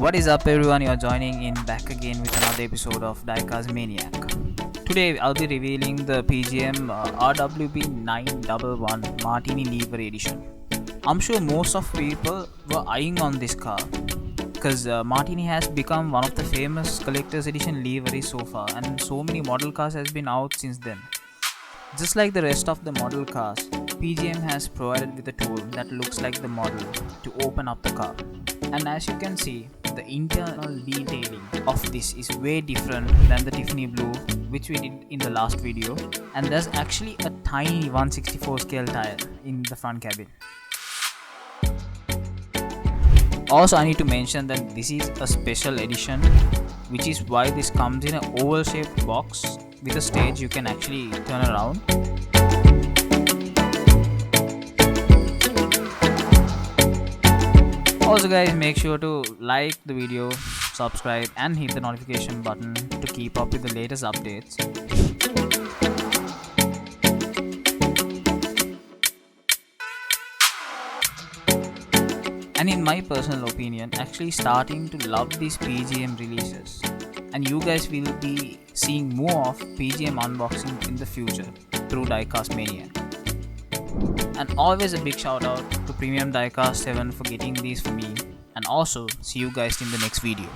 What is up everyone, you're joining in back again with another episode of Diecast Maniac. Today I'll be revealing the PGM RWB 911 Martini Livery edition. I'm sure most of people were eyeing on this car because Martini has become one of the famous collector's edition liveries so far, and so many model cars has been out since then. Just like the rest of the model cars, PGM has provided with a tool that looks like the model to open up the car. And as you can see, the internal detailing of this is way different than the Tiffany blue which we did in the last video, and there's actually a tiny 1/64 scale tire in the front cabin. Also, I need to mention that this is a special edition, which is why this comes in an oval shaped box with a stage you can actually turn around. Also guys, make sure to like the video, subscribe and hit the notification button to keep up with the latest updates. And in my personal opinion, actually starting to love these PGM releases, and you guys will be seeing more of PGM unboxing in the future through Diecast Maniac. And always a big shout out to Premium Diecast 7 for getting these for me, and also see you guys in the next video.